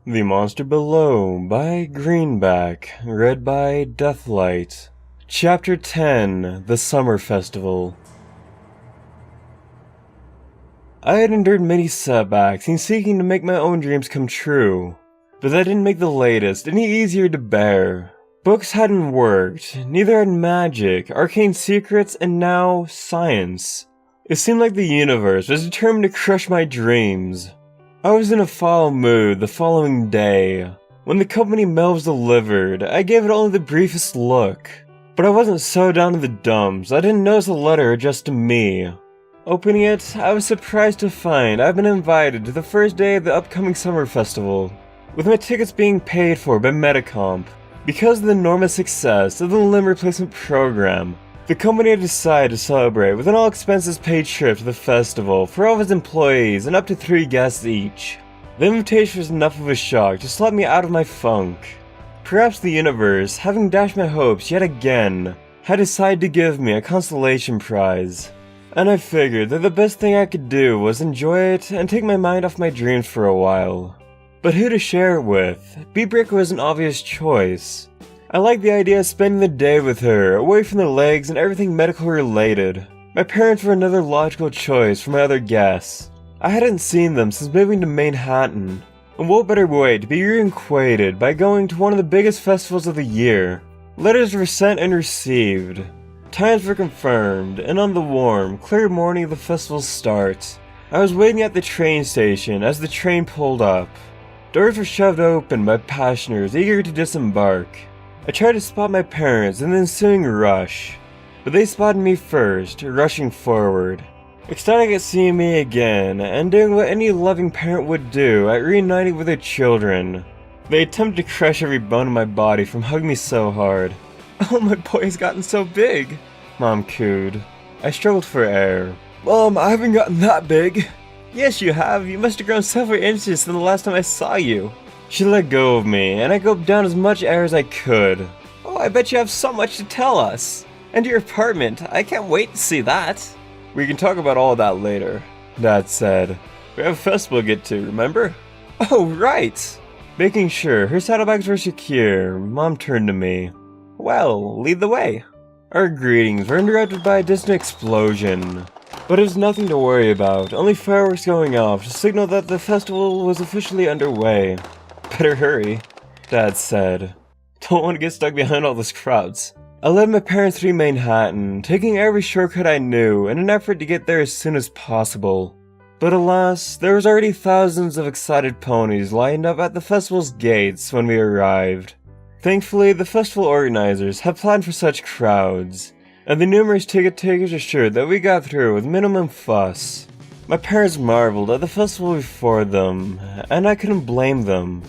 The Monster Below by Greenback, read by Deathlight. Chapter 10, The Summer Festival. I had endured many setbacks in seeking to make my own dreams come true, but that didn't make the latest any easier to bear. Books hadn't worked, neither had magic, arcane secrets, and now science. It seemed like the universe was determined to crush my dreams. I was in a foul mood the following day. When the company mail was delivered, I gave it only the briefest look. But I wasn't so down in the dumps, I didn't notice a letter addressed to me. Opening it, I was surprised to find I've been invited to the first day of the upcoming summer festival, with my tickets being paid for by Metacomp. Because of the enormous success of the limb replacement program, the company had decided to celebrate with an all-expenses-paid trip to the festival for all of its employees and up to 3 guests each. The invitation was enough of a shock to slap me out of my funk. Perhaps the universe, having dashed my hopes yet again, had decided to give me a consolation prize. And I figured that the best thing I could do was enjoy it and take my mind off my dreams for a while. But who to share it with? Beatbreaker was an obvious choice. I liked the idea of spending the day with her, away from the legs and everything medical related. My parents were another logical choice for my other guests. I hadn't seen them since moving to Manhattan, and what better way to be reacquainted by going to one of the biggest festivals of the year. Letters were sent and received. Times were confirmed, and on the warm, clear morning of the festival's start, I was waiting at the train station as the train pulled up. Doors were shoved open by passengers eager to disembark. I tried to spot my parents in the ensuing rush, but they spotted me first, rushing forward. Ecstatic at seeing me again, and doing what any loving parent would do at reuniting with their children. They attempted to crush every bone in my body from hugging me so hard. "Oh, my boy has gotten so big," Mom cooed. I struggled for air. "Mom, I haven't gotten that big." "Yes, you have. You must have grown several inches since the last time I saw you." She let go of me, and I gulped down as much air as I could. "Oh, I bet you have so much to tell us. And your apartment, I can't wait to see that." "We can talk about all that later," Dad said. "We have a festival to get to, remember?" "Oh, right." Making sure her saddlebags were secure, Mom turned to me. "Well, lead the way." Our greetings were interrupted by a distant explosion. But it was nothing to worry about, only fireworks going off to signal that the festival was officially underway. "Better hurry," Dad said. "Don't want to get stuck behind all those crowds." I led my parents through Manhattan, taking every shortcut I knew in an effort to get there as soon as possible. But alas, there was already thousands of excited ponies lined up at the festival's gates when we arrived. Thankfully, the festival organizers had planned for such crowds, and the numerous ticket takers assured that we got through with minimum fuss. My parents marveled at the festival before them, and I couldn't blame them.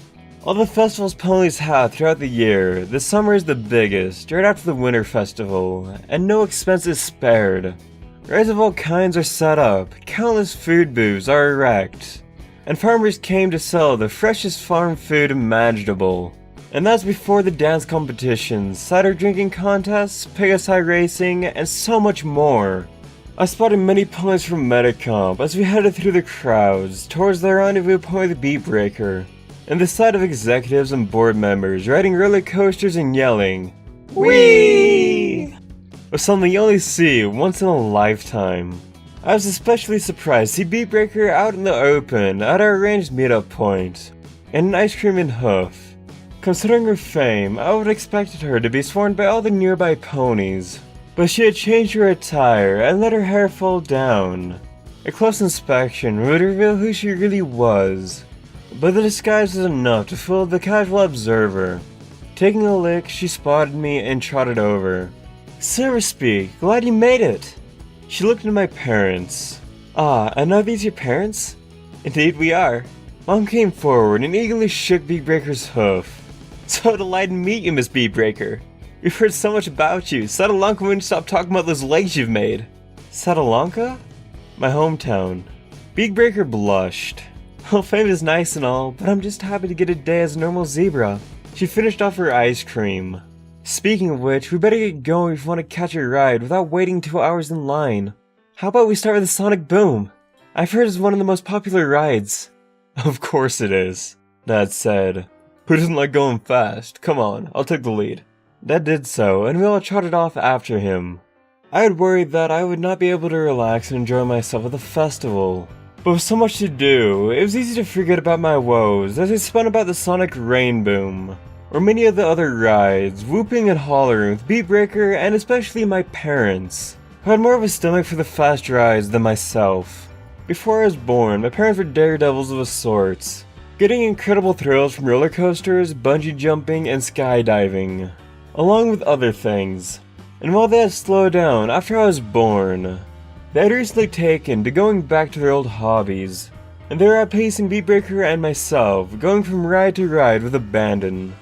All the festivals ponies have throughout the year, the summer is the biggest, right after the winter festival, and no expense is spared. Rides of all kinds are set up, countless food booths are erect, and farmers came to sell the freshest farm food imaginable. And that's before the dance competitions, cider drinking contests, Pegasi racing, and so much more. I spotted many ponies from Metacomp as we headed through the crowds towards the rendezvous point with the Beatbreaker, and the sight of executives and board members riding roller coasters and yelling, "Whee!" was something you only see once in a lifetime. I was especially surprised to see Beatbreaker out in the open at our arranged meetup point, and an ice cream and hoof. Considering her fame, I would have expected her to be swarmed by all the nearby ponies, but she had changed her attire and let her hair fall down. A close inspection would reveal who she really was, but the disguise was enough to fool the casual observer. Taking a lick, she spotted me and trotted over. "Silverspeak, glad you made it." She looked at my parents. "Ah, and are these your parents?" "Indeed we are." Mom came forward and eagerly shook Beatbreaker's hoof. "So delighted to meet you, Miss Beatbreaker. We've heard so much about you. Sadalanka wouldn't stop talking about those legs you've made." "Sadalanka?" "My hometown." Beatbreaker blushed. "Well, fame is nice and all, but I'm just happy to get a day as a normal zebra." She finished off her ice cream. "Speaking of which, we better get going if we want to catch a ride without waiting 2 hours in line. How about we start with the Sonic Boom? I've heard it's one of the most popular rides." "Of course it is." Dad said. Who doesn't like going fast? Come on, I'll take the lead. Dad did so, and we all trotted off after him. I had worried that I would not be able to relax and enjoy myself at the festival. But with so much to do, it was easy to forget about my woes as I spun about the Sonic Rain Boom, or many of the other rides, whooping and hollering with Beat Breaker and especially my parents, who had more of a stomach for the fast rides than myself. Before I was born, my parents were daredevils of a sort, getting incredible thrills from roller coasters, bungee jumping, and skydiving, along with other things. And while they had slowed down after I was born, they had recently taken to going back to their old hobbies, and they were outpacing Beat Breaker and myself, going from ride to ride with abandon.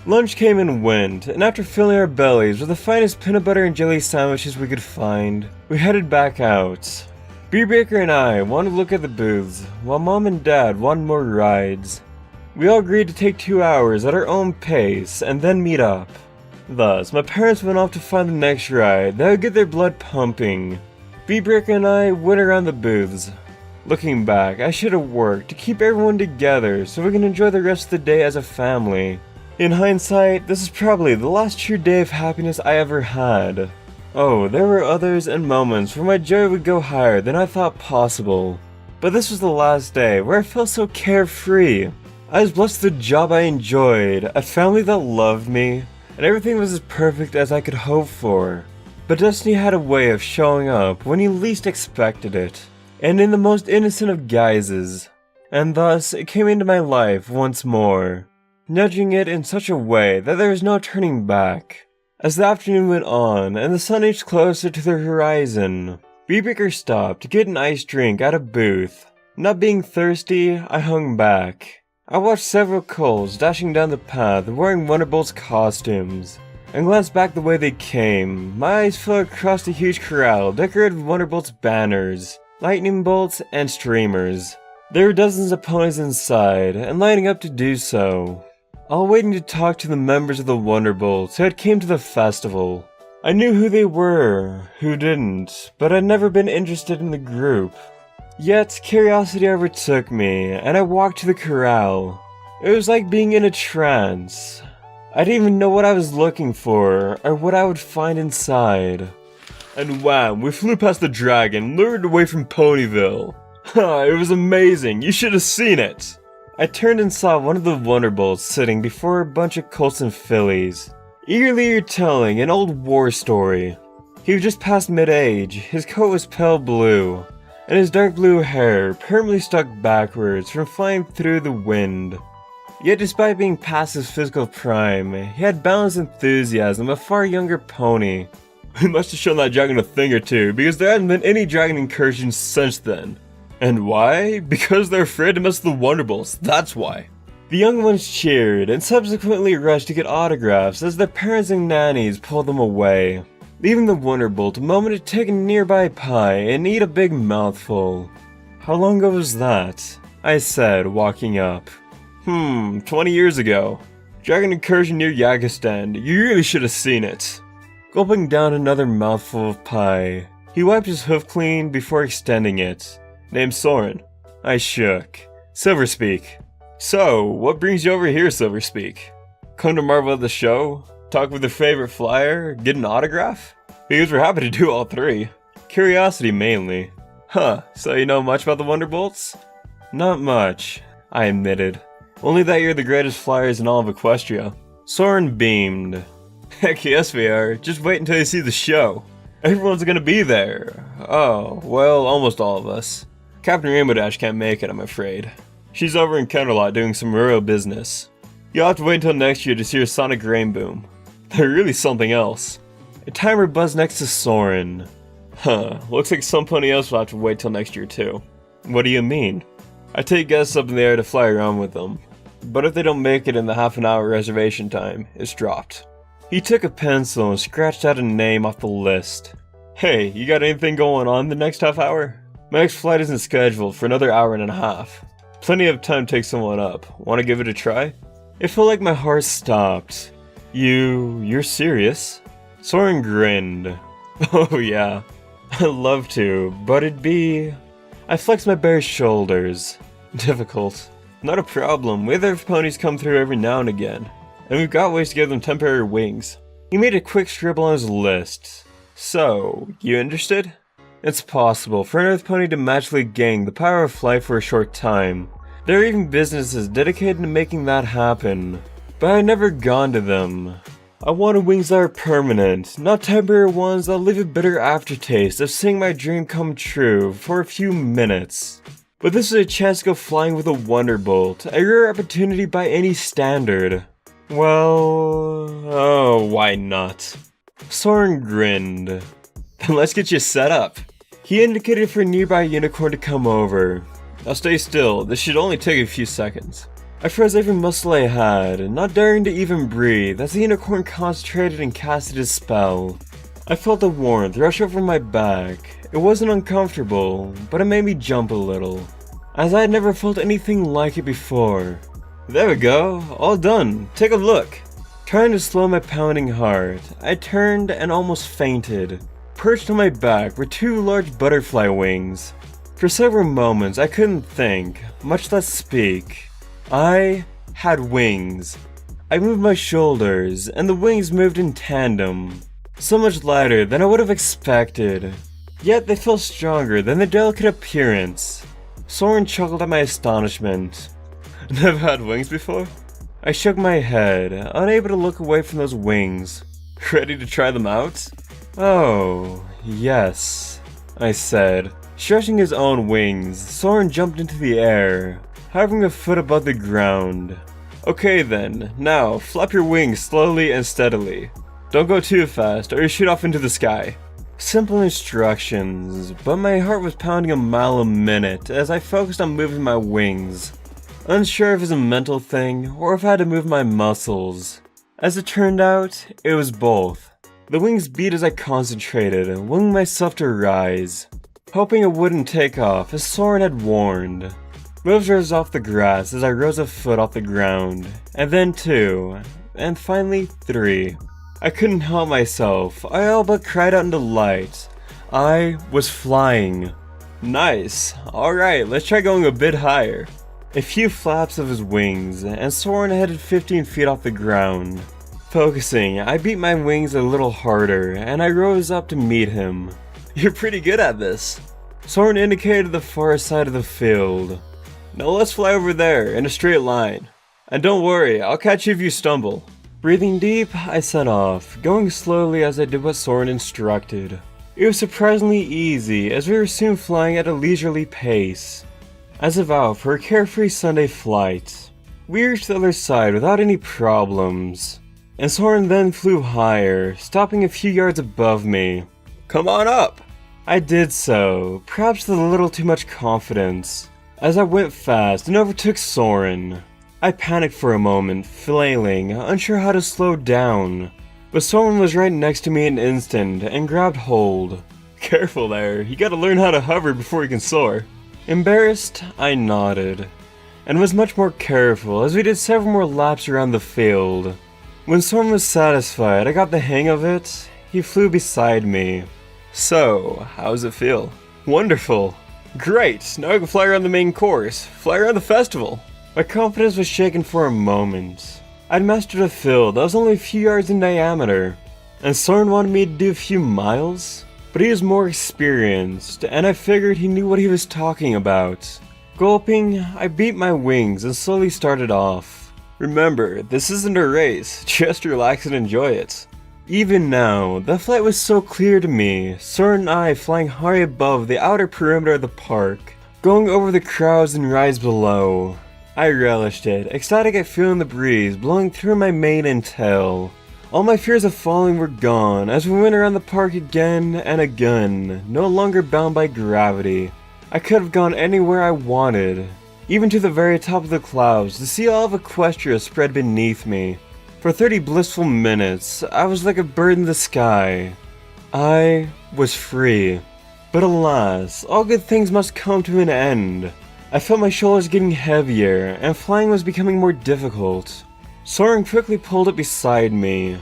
Lunch came and went, and after filling our bellies with the finest peanut butter and jelly sandwiches we could find, we headed back out. Beat Breaker and I wanted to look at the booths, while Mom and Dad wanted more rides. We all agreed to take 2 hours at our own pace, and then meet up. Thus, my parents went off to find the next ride that would get their blood pumping. Beat Breaker and I went around the booths. Looking back, I should have worked to keep everyone together so we can enjoy the rest of the day as a family. In hindsight, this is probably the last true day of happiness I ever had. Oh, there were others and moments where my joy would go higher than I thought possible. But this was the last day where I felt so carefree. I was blessed with a job I enjoyed, a family that loved me, and everything was as perfect as I could hope for. But destiny had a way of showing up when you least expected it, and in the most innocent of guises. And thus, it came into my life once more, nudging it in such a way that there was no turning back. As the afternoon went on, and the sun edged closer to the horizon, Beat Breaker stopped to get an iced drink at a booth. Not being thirsty, I hung back. I watched several cults dashing down the path wearing Wonderbolt's costumes, and glanced back the way they came. My eyes fell across the huge corral decorated with Wonderbolt's banners, lightning bolts, and streamers. There were dozens of ponies inside, and lining up to do so, all waiting to talk to the members of the Wonderbolts who had came to the festival. I knew who they were, who didn't, but I'd never been interested in the group. Yet, curiosity overtook me, and I walked to the corral. It was like being in a trance. I didn't even know what I was looking for, or what I would find inside. And wham, we flew past the dragon, lured away from Ponyville. It was amazing, you should have seen it! I turned and saw one of the Wonderbolts sitting before a bunch of colts and fillies, eagerly retelling an old war story. He was just past mid-age, his coat was pale blue, and his dark blue hair permanently stuck backwards from flying through the wind. Yet despite being past his physical prime, he had boundless enthusiasm of a far younger pony. We must have shown that dragon a thing or two, because there hasn't been any dragon incursions since then. And why? Because they're afraid to mess with the Wonderbolts, that's why. The young ones cheered, and subsequently rushed to get autographs as their parents and nannies pulled them away, leaving the Wonderbolt a moment to take a nearby pie and eat a big mouthful. How long ago was that? I said, walking up. 20 years ago. Dragon incursion near Yagistan, you really should have seen it. Gulping down another mouthful of pie, he wiped his hoof clean before extending it. Name's Soren. I shook. Silverspeak. So, what brings you over here, Silverspeak? Come to marvel at the show? Talk with your favorite flyer? Get an autograph? Because we're happy to do all three. Curiosity mainly. So you know much about the Wonderbolts? Not much, I admitted. Only that you're the greatest flyers in all of Equestria. Soren beamed. Heck yes we are, just wait until you see the show. Everyone's gonna be there. Oh, well, almost all of us. Captain Rainbow Dash can't make it, I'm afraid. She's over in Counterlot doing some royal business. You'll have to wait until next year to see her Sonic Rain Boom. They're really something else. A timer buzzed next to Soren. Looks like somebody else will have to wait till next year too. What do you mean? I take guests up in the air to fly around with them. But if they don't make it in the half-an-hour reservation time, it's dropped. He took a pencil and scratched out a name off the list. Hey, you got anything going on the next half hour? My next flight isn't scheduled for another hour and a half. Plenty of time to take someone up. Want to give it a try? It felt like my heart stopped. You're serious? Soren grinned. Oh yeah, I'd love to, but it'd be... I flexed my bare shoulders. Difficult. Not a problem, we have Earth ponies come through every now and again, and we've got ways to give them temporary wings. He made a quick scribble on his list. So, you interested? It's possible for an Earth pony to magically gain the power of flight for a short time. There are even businesses dedicated to making that happen, but I've never gone to them. I wanted wings that are permanent, not temporary ones that leave a bitter aftertaste of seeing my dream come true for a few minutes. But this is a chance to go flying with a Wonderbolt, a rare opportunity by any standard. Well, oh, why not? Soren grinned. Then let's get you set up. He indicated for a nearby unicorn to come over. Now stay still, this should only take a few seconds. I froze every muscle I had, not daring to even breathe as the unicorn concentrated and casted his spell. I felt the warmth rush over my back. It wasn't uncomfortable, but it made me jump a little, as I had never felt anything like it before. There we go, all done, take a look. Trying to slow my pounding heart, I turned and almost fainted. Perched on my back were two large butterfly wings. For several moments I couldn't think, much less speak. I had wings. I moved my shoulders, and the wings moved in tandem. So much lighter than I would have expected. Yet they felt stronger than their delicate appearance. Soren chuckled at my astonishment. Never had wings before? I shook my head, unable to look away from those wings. Ready to try them out? Oh, yes, I said. Stretching his own wings, Soren jumped into the air, hovering a foot above the ground. Okay then, now flap your wings slowly and steadily. Don't go too fast or you shoot off into the sky. Simple instructions, but my heart was pounding a mile a minute as I focused on moving my wings. Unsure if it was a mental thing or if I had to move my muscles. As it turned out, it was both. The wings beat as I concentrated, willing myself to rise, hoping it wouldn't take off as Soren had warned. Moves rose off the grass as I rose a foot off the ground, and then 2, and finally 3. I couldn't help myself, I all but cried out in delight. I was flying. Nice, alright, let's try going a bit higher. A few flaps of his wings, and Soren headed 15 feet off the ground. Focusing, I beat my wings a little harder, and I rose up to meet him. You're pretty good at this. Soren indicated the far side of the field. Now let's fly over there, in a straight line. And don't worry, I'll catch you if you stumble. Breathing deep, I set off, going slowly as I did what Soren instructed. It was surprisingly easy, as we were soon flying at a leisurely pace. As if out for a carefree Sunday flight, we reached the other side without any problems. And Soren then flew higher, stopping a few yards above me. Come on up! I did so, perhaps with a little too much confidence, as I went fast and overtook Soren. I panicked for a moment, flailing, unsure how to slow down. But Soren was right next to me in an instant and grabbed hold. Careful there, you gotta learn how to hover before you can soar. Embarrassed, I nodded, and was much more careful as we did several more laps around the field. When Soren was satisfied I got the hang of it, he flew beside me. So, how does it feel? Wonderful! Great! Now I can fly around the main course, fly around the festival! My confidence was shaken for a moment. I'd mastered a field that was only a few yards in diameter, and Soren wanted me to do a few miles? But he was more experienced, and I figured he knew what he was talking about. Gulping, I beat my wings and slowly started off. Remember, this isn't a race, just relax and enjoy it. Even now, the flight was so clear to me, Soren and I flying high above the outer perimeter of the park, going over the crowds and rides below. I relished it, ecstatic at feeling the breeze blowing through my mane and tail. All my fears of falling were gone as we went around the park again and again, no longer bound by gravity. I could have gone anywhere I wanted, even to the very top of the clouds to see all of Equestria spread beneath me. For 30 blissful minutes, I was like a bird in the sky. I was free. But alas, all good things must come to an end. I felt my shoulders getting heavier, and flying was becoming more difficult. Soren quickly pulled up beside me.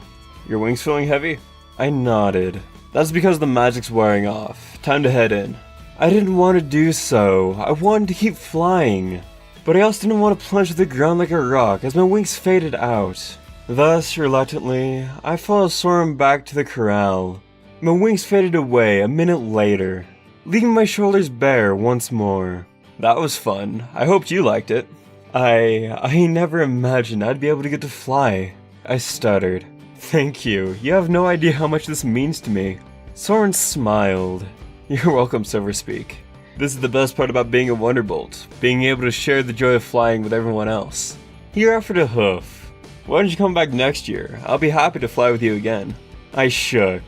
Your wings feeling heavy? I nodded. That's because the magic's wearing off. Time to head in. I didn't want to do so. I wanted to keep flying. but I also didn't want to plunge to the ground like a rock as my wings faded out. Thus, reluctantly, I followed Soren back to the corral. My wings faded away a minute later, leaving my shoulders bare once more. That was fun. I hoped you liked it. I never imagined I'd be able to get to fly. I stuttered. Thank you. You have no idea how much this means to me. Soren smiled. You're welcome, Silverspeak. This is the best part about being a Wonderbolt, being able to share the joy of flying with everyone else. He offered a hoof. Why don't you come back next year? I'll be happy to fly with you again. I shook.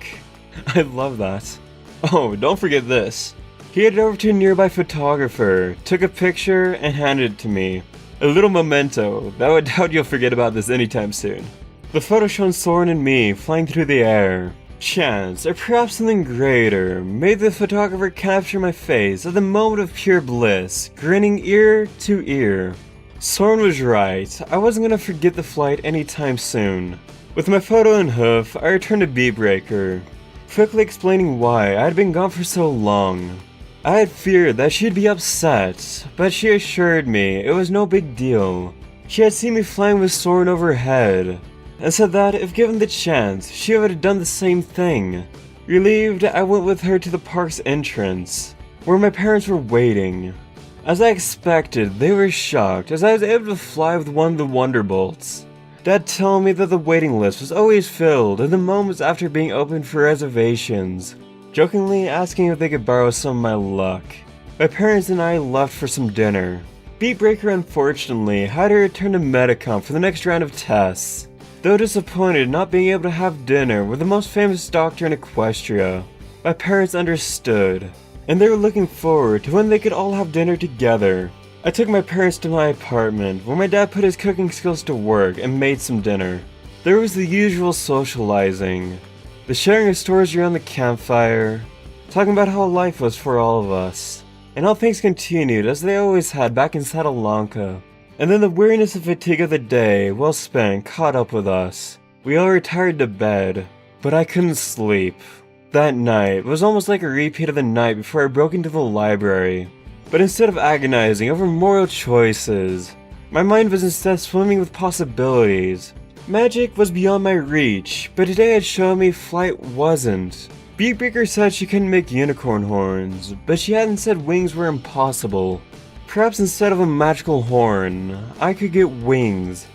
I love that. Oh, don't forget this. He headed over to a nearby photographer, took a picture, and handed it to me. A little memento, though I doubt you'll forget about this anytime soon. The photo showed Soren and me flying through the air. Chance, or perhaps something greater, made the photographer capture my face at the moment of pure bliss, grinning ear to ear. Soren was right, I wasn't gonna forget the flight anytime soon. With my photo and hoof, I returned to Beatbreaker, quickly explaining why I had been gone for so long. I had feared that she'd be upset, but she assured me it was no big deal. She had seen me flying with Soren overhead, and said that if given the chance, she would have done the same thing. Relieved, I went with her to the park's entrance, where my parents were waiting. As I expected, they were shocked as I was able to fly with one of the Wonderbolts. Dad told me that the waiting list was always filled in the moments after being opened for reservations, jokingly asking if they could borrow some of my luck. My parents and I left for some dinner. Beatbreaker unfortunately had to return to Medicom for the next round of tests, though disappointed not being able to have dinner with the most famous doctor in Equestria. My parents understood, and they were looking forward to when they could all have dinner together. I took my parents to my apartment, where my dad put his cooking skills to work and made some dinner. There was the usual socializing, the sharing of stories around the campfire, talking about how life was for all of us, and how things continued as they always had back in Satalanka. And then the weariness and fatigue of the day well spent caught up with us. We all retired to bed, but I couldn't sleep. That night was almost like a repeat of the night before I broke into the library. But instead of agonizing over moral choices, my mind was instead swimming with possibilities. Magic was beyond my reach, but today had shown me flight wasn't. Beatbreaker said she couldn't make unicorn horns, but she hadn't said wings were impossible. Perhaps instead of a magical horn, I could get wings.